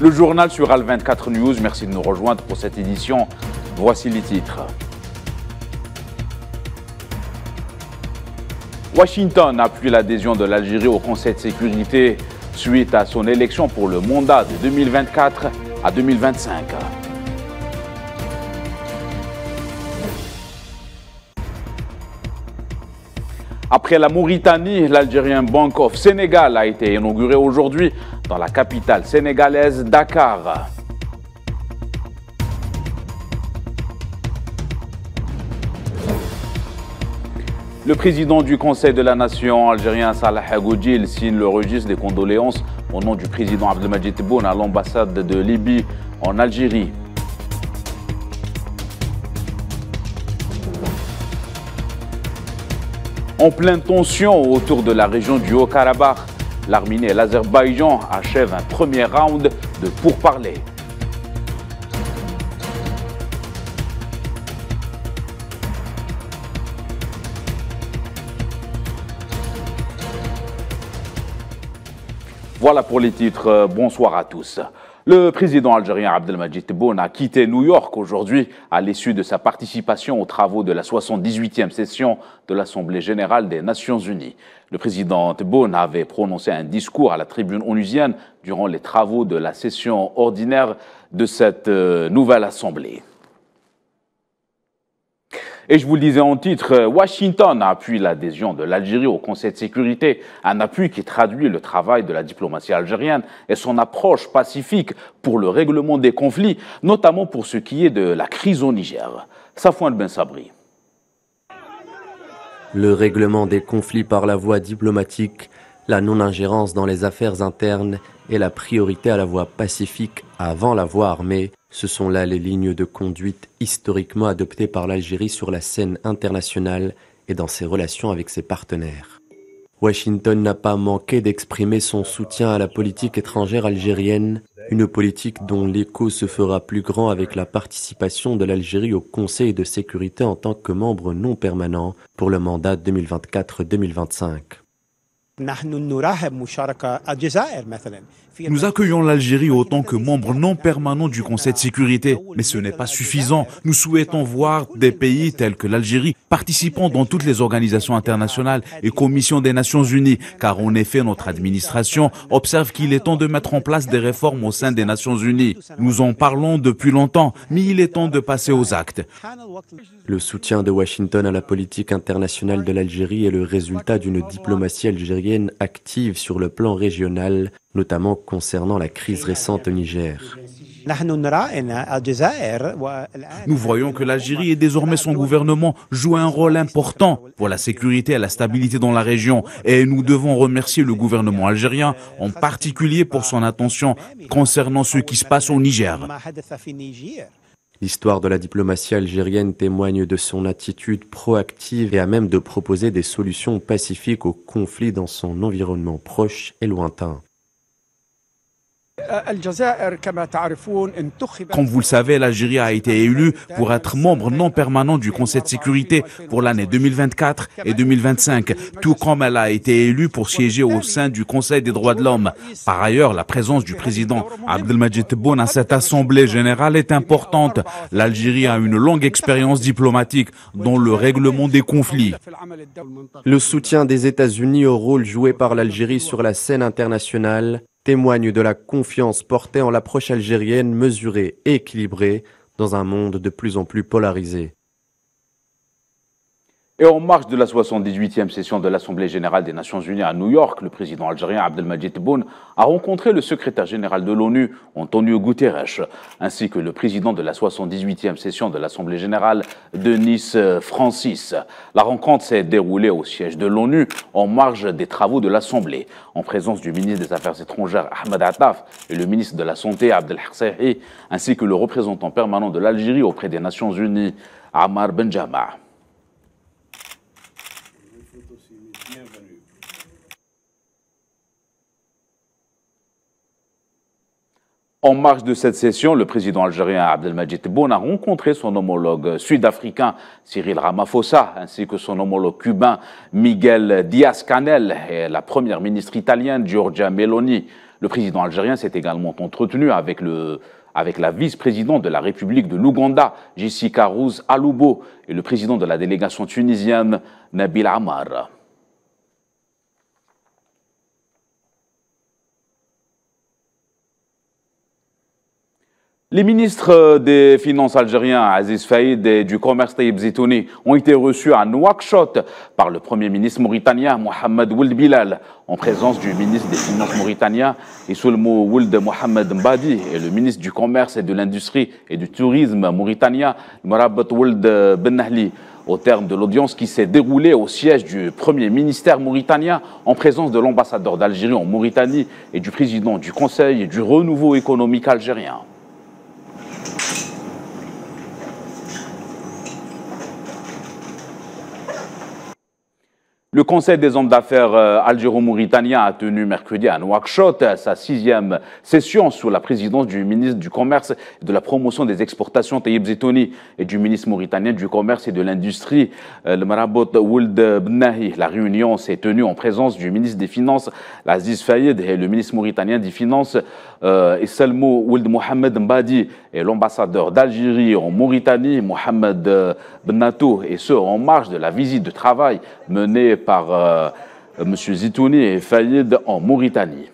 Le journal sur Al24 News, merci de nous rejoindre pour cette édition. Voici les titres. Washington appuie l'adhésion de l'Algérie au Conseil de sécurité suite à son élection pour le mandat de 2024 à 2025. Après la Mauritanie, l'Algérien Bank of Senegal a été inauguré aujourd'hui dans la capitale sénégalaise, Dakar. Le président du Conseil de la Nation algérien Salah Goudjil signe le registre des condoléances au nom du président Abdelmadjid Tebboune à l'ambassade de Libye en Algérie. En pleine tension autour de la région du Haut-Karabakh, l'Arménie et l'Azerbaïdjan achèvent un premier round de pourparlers. Voilà pour les titres. Bonsoir à tous. Le président algérien Abdelmadjid Tebboune a quitté New York aujourd'hui à l'issue de sa participation aux travaux de la 78e session de l'Assemblée générale des Nations unies. Le président Tebboune avait prononcé un discours à la tribune onusienne durant les travaux de la session ordinaire de cette nouvelle Assemblée. Et je vous le disais en titre, Washington appuie l'adhésion de l'Algérie au Conseil de sécurité, un appui qui traduit le travail de la diplomatie algérienne et son approche pacifique pour le règlement des conflits, notamment pour ce qui est de la crise au Niger. Safouane Ben Sabri. Le règlement des conflits par la voie diplomatique, la non-ingérence dans les affaires internes et la priorité à la voie pacifique avant la voie armée, ce sont là les lignes de conduite historiquement adoptées par l'Algérie sur la scène internationale et dans ses relations avec ses partenaires. Washington n'a pas manqué d'exprimer son soutien à la politique étrangère algérienne, une politique dont l'écho se fera plus grand avec la participation de l'Algérie au Conseil de sécurité en tant que membre non permanent pour le mandat 2024-2025. Nous accueillons l'Algérie autant que membre non permanent du Conseil de sécurité, mais ce n'est pas suffisant. Nous souhaitons voir des pays tels que l'Algérie participant dans toutes les organisations internationales et commissions des Nations Unies, car en effet notre administration observe qu'il est temps de mettre en place des réformes au sein des Nations Unies. Nous en parlons depuis longtemps, mais il est temps de passer aux actes. Le soutien de Washington à la politique internationale de l'Algérie est le résultat d'une diplomatie algérienne active sur le plan régional, notamment concernant la crise récente au Niger. Nous voyons que l'Algérie et désormais son gouvernement jouent un rôle important pour la sécurité et la stabilité dans la région. Et nous devons remercier le gouvernement algérien, en particulier pour son attention concernant ce qui se passe au Niger. L'histoire de la diplomatie algérienne témoigne de son attitude proactive et à même de proposer des solutions pacifiques aux conflits dans son environnement proche et lointain. Comme vous le savez, l'Algérie a été élue pour être membre non permanent du Conseil de sécurité pour l'année 2024 et 2025, tout comme elle a été élue pour siéger au sein du Conseil des droits de l'homme. Par ailleurs, la présence du président Abdelmadjid Tebboune à cette Assemblée générale est importante. L'Algérie a une longue expérience diplomatique dans le règlement des conflits. Le soutien des États-Unis au rôle joué par l'Algérie sur la scène internationale témoigne de la confiance portée en l'approche algérienne mesurée et équilibrée dans un monde de plus en plus polarisé. Et en marge de la 78e session de l'Assemblée générale des Nations unies à New York, le président algérien Abdelmadjid Tebboune a rencontré le secrétaire général de l'ONU, Antonio Guterres, ainsi que le président de la 78e session de l'Assemblée générale, Denis Francis. La rencontre s'est déroulée au siège de l'ONU en marge des travaux de l'Assemblée, en présence du ministre des Affaires étrangères Ahmed Attaf et le ministre de la Santé Abdel Harsahi, ainsi que le représentant permanent de l'Algérie auprès des Nations unies, Ammar Benjama. En marge de cette session, le président algérien Abdelmadjid Tebboune a rencontré son homologue sud-africain Cyril Ramaphosa ainsi que son homologue cubain Miguel Díaz-Canel et la première ministre italienne Giorgia Meloni. Le président algérien s'est également entretenu avec la vice-présidente de la République de l'Ouganda, Jessica Rouz Aloubo, et le président de la délégation tunisienne, Nabil Ammar. Les ministres des Finances algériens, Aziz Faïd, et du Commerce, Taïeb Zitouni, ont été reçus à Nouakchott par le Premier ministre mauritanien, Mohamed Ould Bilal, en présence du ministre des Finances mauritanien, Issoulmou Ould Mohamed Mbadi, et le ministre du Commerce et de l'Industrie et du Tourisme mauritanien, Marabat Ould Bennahli. Au terme de l'audience qui s'est déroulée au siège du Premier ministère mauritanien, en présence de l'ambassadeur d'Algérie en Mauritanie et du président du Conseil et du renouveau économique algérien. Le Conseil des hommes d'affaires algéro-mauritanien a tenu mercredi à Nouakchott sa 6e session sous la présidence du ministre du Commerce et de la promotion des exportations, Taïeb Zitouni, et du ministre mauritanien du Commerce et de l'Industrie, le Marabout Ould Bennahi. La réunion s'est tenue en présence du ministre des Finances, Aziz Faïd, et le ministre mauritanien des Finances, Issoulmou Ould Mohamed Mbadi, et l'ambassadeur d'Algérie en Mauritanie, Mohamed Bennatou, et ce en marge de la visite de travail menée par M. Zitouni et Faïd en Mauritanie.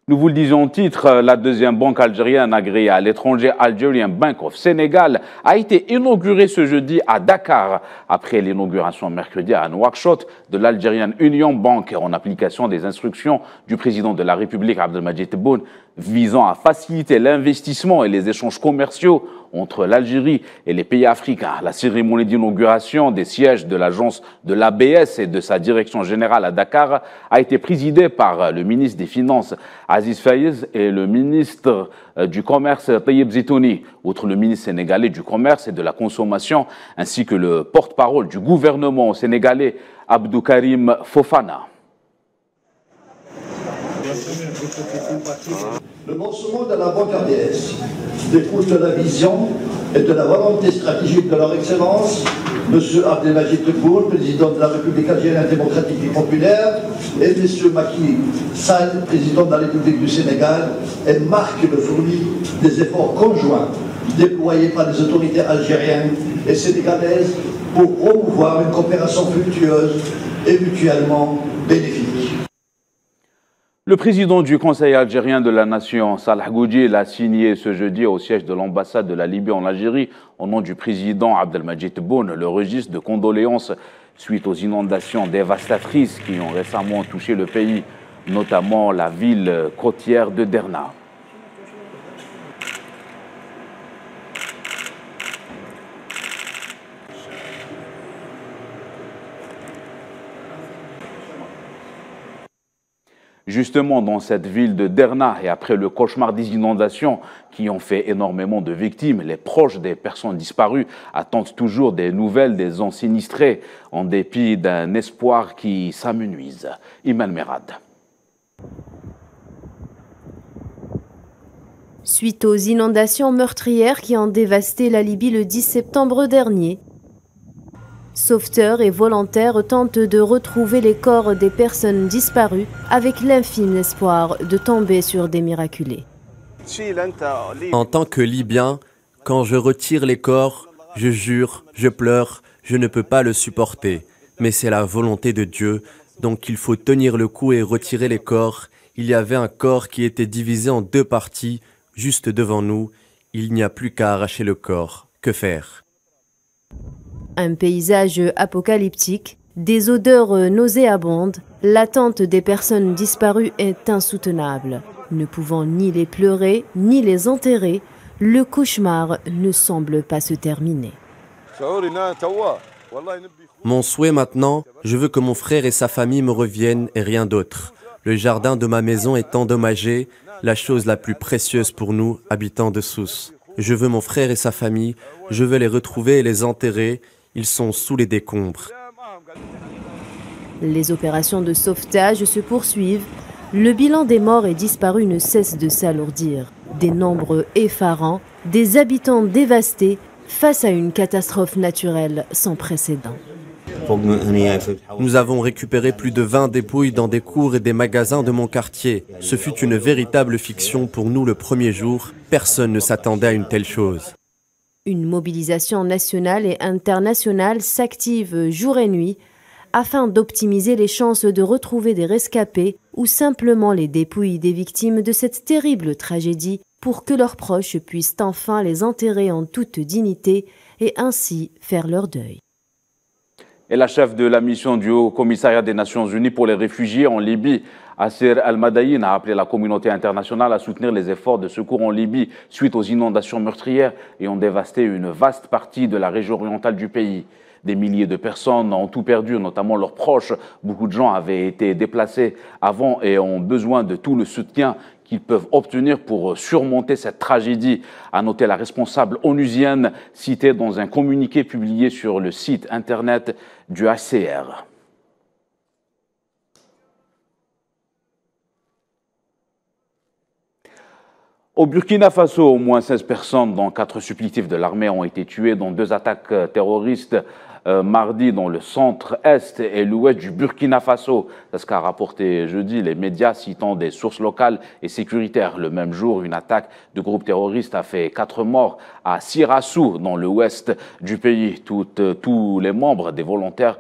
Nous vous le disions en titre, la deuxième banque algérienne agréée à l'étranger, Algerian Bank of Senegal, a été inaugurée ce jeudi à Dakar, après l'inauguration mercredi à Nouakchott de l'Algerian Union Bank, en application des instructions du président de la République, Abdelmadjid Tebboune, visant à faciliter l'investissement et les échanges commerciaux entre l'Algérie et les pays africains. La cérémonie d'inauguration des sièges de l'agence de l'ABS et de sa direction générale à Dakar a été présidée par le ministre des Finances, Aziz Faïd, et le ministre du Commerce, Taïeb Zitouni, outre le ministre sénégalais du Commerce et de la Consommation, ainsi que le porte-parole du gouvernement sénégalais, Abdou Karim Fofana. Le lancement de la banque ABS découle de la vision et de la volonté stratégique de leur Excellence, M. Abdelmadjid Tebboune, président de la République algérienne démocratique et populaire, et M. Macky Sall, président de la République du Sénégal, et marque le fruit des efforts conjoints déployés par les autorités algériennes et sénégalaises pour promouvoir une coopération fructueuse et mutuellement bénéfique. Le président du Conseil algérien de la Nation, Salah Goudjil, a signé ce jeudi au siège de l'ambassade de la Libye en Algérie, au nom du président Abdelmadjid Tebboune, le registre de condoléances suite aux inondations dévastatrices qui ont récemment touché le pays, notamment la ville côtière de Derna. Justement, dans cette ville de Derna, et après le cauchemar des inondations qui ont fait énormément de victimes, les proches des personnes disparues attendent toujours des nouvelles des gens sinistrés, en dépit d'un espoir qui s'amenuise. Iman Merad. Suite aux inondations meurtrières qui ont dévasté la Libye le 10 septembre dernier, sauveteurs et volontaires tentent de retrouver les corps des personnes disparues avec l'infime espoir de tomber sur des miraculés. En tant que Libyen, quand je retire les corps, je jure, je pleure, je ne peux pas le supporter. Mais c'est la volonté de Dieu, donc il faut tenir le coup et retirer les corps. Il y avait un corps qui était divisé en 2 parties, juste devant nous. Il n'y a plus qu'à arracher le corps. Que faire ? Un paysage apocalyptique, des odeurs nauséabondes, l'attente des personnes disparues est insoutenable. Ne pouvant ni les pleurer, ni les enterrer, le cauchemar ne semble pas se terminer. Mon souhait maintenant, je veux que mon frère et sa famille me reviennent et rien d'autre. Le jardin de ma maison est endommagé, la chose la plus précieuse pour nous, habitants de Sousse. Je veux mon frère et sa famille, je veux les retrouver et les enterrer. Ils sont sous les décombres. Les opérations de sauvetage se poursuivent. Le bilan des morts et disparus ne cesse de s'alourdir. Des nombres effarants, des habitants dévastés face à une catastrophe naturelle sans précédent. Nous avons récupéré plus de 20 dépouilles dans des cours et des magasins de mon quartier. Ce fut une véritable fiction pour nous le premier jour. Personne ne s'attendait à une telle chose. Une mobilisation nationale et internationale s'active jour et nuit afin d'optimiser les chances de retrouver des rescapés ou simplement les dépouilles des victimes de cette terrible tragédie pour que leurs proches puissent enfin les enterrer en toute dignité et ainsi faire leur deuil. Et la chef de la mission du Haut Commissariat des Nations Unies pour les réfugiés en Libye, Asser Al-Madaïn, a appelé la communauté internationale à soutenir les efforts de secours en Libye suite aux inondations meurtrières et ont dévasté une vaste partie de la région orientale du pays. Des milliers de personnes ont tout perdu, notamment leurs proches. Beaucoup de gens avaient été déplacés avant et ont besoin de tout le soutien qu'ils peuvent obtenir pour surmonter cette tragédie, a noté la responsable onusienne citée dans un communiqué publié sur le site internet du HCR. Au Burkina Faso, au moins 16 personnes, dont 4 supplétifs de l'armée, ont été tuées dans 2 attaques terroristes mardi dans le centre-est et l'ouest du Burkina Faso. C'est ce qu'a rapporté jeudi les médias citant des sources locales et sécuritaires. Le même jour, une attaque de groupe terroriste a fait 4 morts à Sirassou, dans l'ouest du pays. Tous les membres des volontaires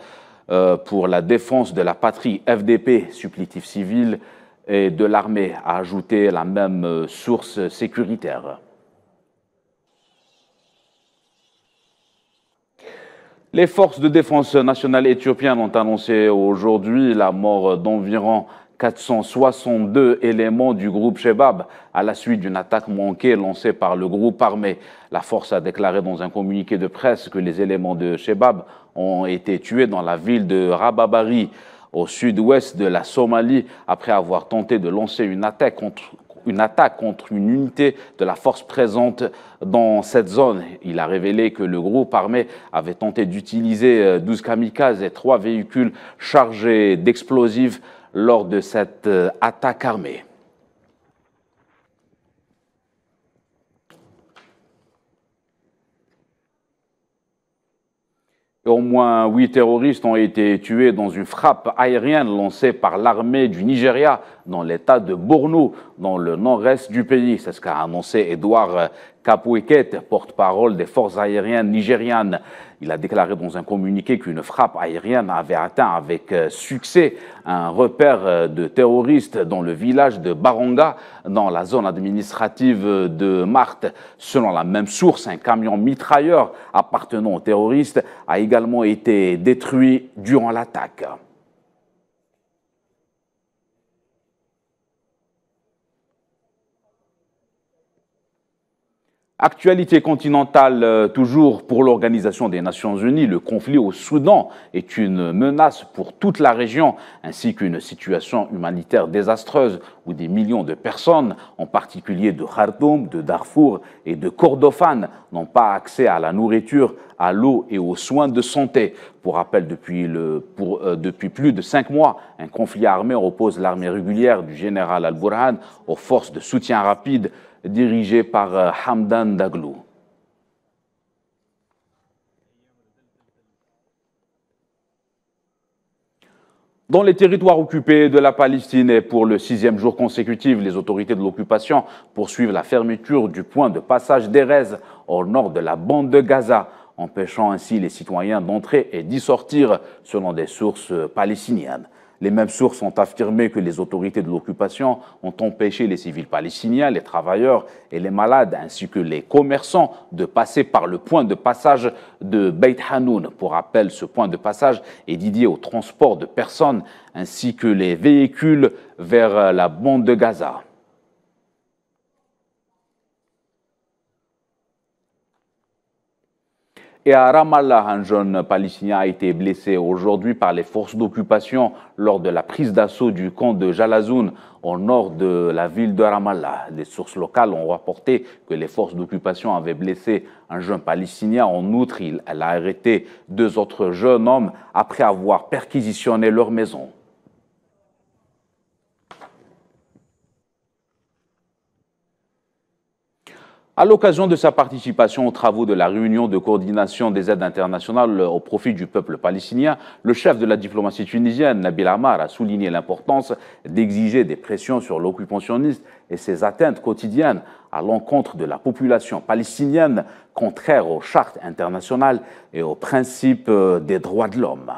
pour la défense de la patrie, FDP, supplétifs civils, et de l'armée, a ajouté la même source sécuritaire. Les forces de défense nationale éthiopiennes ont annoncé aujourd'hui la mort d'environ 462 éléments du groupe Shebab à la suite d'une attaque manquée lancée par le groupe armé. La force a déclaré dans un communiqué de presse que les éléments de Shebab ont été tués dans la ville de Rababari, au sud-ouest de la Somalie, après avoir tenté de lancer une attaque contre une unité de la force présente dans cette zone. Il a révélé que le groupe armé avait tenté d'utiliser 12 kamikazes et 3 véhicules chargés d'explosifs lors de cette attaque armée. Au moins 8 terroristes ont été tués dans une frappe aérienne lancée par l'armée du Nigeria dans l'état de Borno, dans le nord-est du pays. C'est ce qu'a annoncé Edouard Kapoueket, porte-parole des forces aériennes nigérianes. Il a déclaré dans un communiqué qu'une frappe aérienne avait atteint avec succès un repère de terroristes dans le village de Baranga, dans la zone administrative de Marthe. Selon la même source, un camion mitrailleur appartenant aux terroristes a également été détruit durant l'attaque. Actualité continentale toujours pour l'Organisation des Nations Unies, le conflit au Soudan est une menace pour toute la région ainsi qu'une situation humanitaire désastreuse où des millions de personnes, en particulier de Khartoum, de Darfour et de Kordofan, n'ont pas accès à la nourriture, à l'eau et aux soins de santé. Pour rappel, depuis plus de 5 mois, un conflit armé oppose l'armée régulière du général Al-Burhan aux forces de soutien rapide dirigé par Hamdan Daglo. Dans les territoires occupés de la Palestine et pour le 6e jour consécutif, les autorités de l'occupation poursuivent la fermeture du point de passage d'Erez au nord de la bande de Gaza, empêchant ainsi les citoyens d'entrer et d'y sortir, selon des sources palestiniennes. Les mêmes sources ont affirmé que les autorités de l'occupation ont empêché les civils palestiniens, les travailleurs et les malades, ainsi que les commerçants, de passer par le point de passage de Beit Hanoun. Pour rappel, ce point de passage est dédié au transport de personnes, ainsi que les véhicules vers la bande de Gaza. Et à Ramallah, un jeune Palestinien a été blessé aujourd'hui par les forces d'occupation lors de la prise d'assaut du camp de Jalazoun au nord de la ville de Ramallah. Les sources locales ont rapporté que les forces d'occupation avaient blessé un jeune Palestinien. En outre, elle a arrêté 2 autres jeunes hommes après avoir perquisitionné leur maison. À l'occasion de sa participation aux travaux de la réunion de coordination des aides internationales au profit du peuple palestinien, le chef de la diplomatie tunisienne, Nabil Amar, a souligné l'importance d'exiger des pressions sur l'occupationniste et ses atteintes quotidiennes à l'encontre de la population palestinienne, contraires aux chartes internationales et aux principes des droits de l'homme.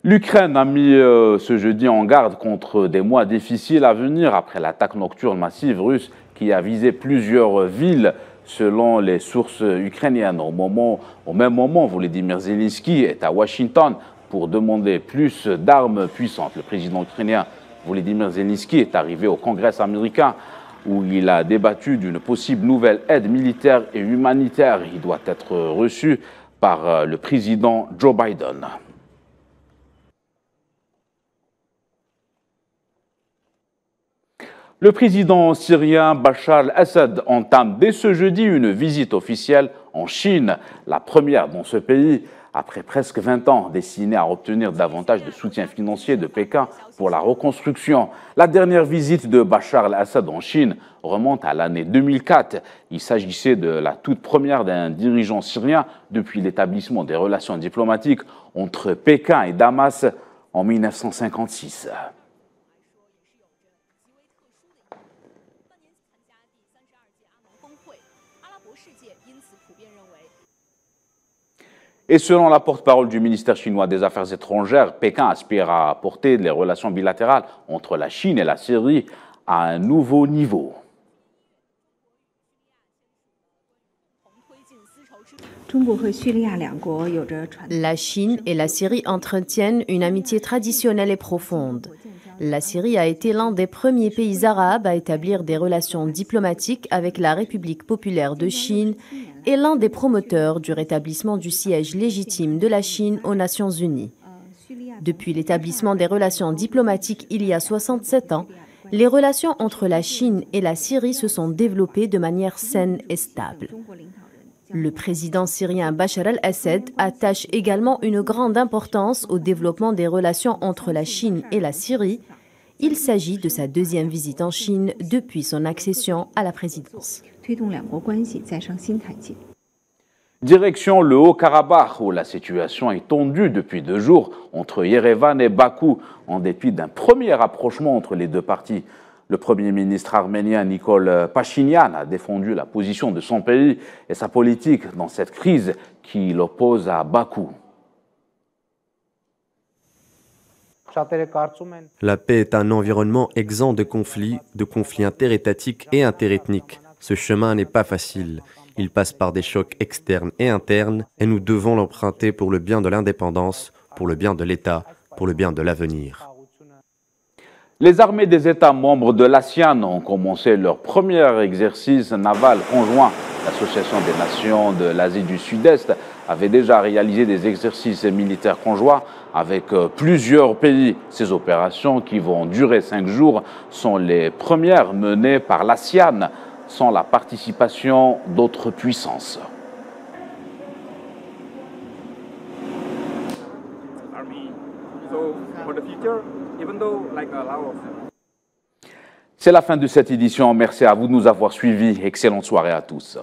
L'Ukraine a mis ce jeudi en garde contre des mois difficiles à venir après l'attaque nocturne massive russe qui a visé plusieurs villes selon les sources ukrainiennes. Au même moment, Volodymyr Zelensky est à Washington pour demander plus d'armes puissantes. Le président ukrainien Volodymyr Zelensky est arrivé au Congrès américain où il a débattu d'une possible nouvelle aide militaire et humanitaire. Il doit être reçu par le président Joe Biden. Le président syrien Bachar al-Assad entame dès ce jeudi une visite officielle en Chine, la première dans ce pays après presque 20 ans, destinée à obtenir davantage de soutien financier de Pékin pour la reconstruction. La dernière visite de Bachar al-Assad en Chine remonte à l'année 2004. Il s'agissait de la toute première d'un dirigeant syrien depuis l'établissement des relations diplomatiques entre Pékin et Damas en 1956. Et selon la porte-parole du ministère chinois des Affaires étrangères, Pékin aspire à porter les relations bilatérales entre la Chine et la Syrie à un nouveau niveau. La Chine et la Syrie entretiennent une amitié traditionnelle et profonde. La Syrie a été l'un des premiers pays arabes à établir des relations diplomatiques avec la République populaire de Chine et l'un des promoteurs du rétablissement du siège légitime de la Chine aux Nations Unies. Depuis l'établissement des relations diplomatiques il y a 67 ans, les relations entre la Chine et la Syrie se sont développées de manière saine et stable. Le président syrien Bachar al-Assad attache également une grande importance au développement des relations entre la Chine et la Syrie. Il s'agit de sa deuxième visite en Chine depuis son accession à la présidence. Direction le Haut-Karabakh, où la situation est tendue depuis 2 jours entre Yerevan et Bakou, en dépit d'un premier rapprochement entre les deux parties. Le Premier ministre arménien Nikol Pachinian a défendu la position de son pays et sa politique dans cette crise qui l'oppose à Bakou. La paix est un environnement exempt de conflits interétatiques et interethniques. Ce chemin n'est pas facile. Il passe par des chocs externes et internes et nous devons l'emprunter pour le bien de l'indépendance, pour le bien de l'État, pour le bien de l'avenir. Les armées des États membres de l'ASEAN ont commencé leur premier exercice naval conjoint. L'Association des nations de l'Asie du Sud-Est avait déjà réalisé des exercices militaires conjoints avec plusieurs pays. Ces opérations, qui vont durer 5 jours, sont les premières menées par l'ASEAN sans la participation d'autres puissances. C'est la fin de cette édition. Merci à vous de nous avoir suivis. Excellente soirée à tous.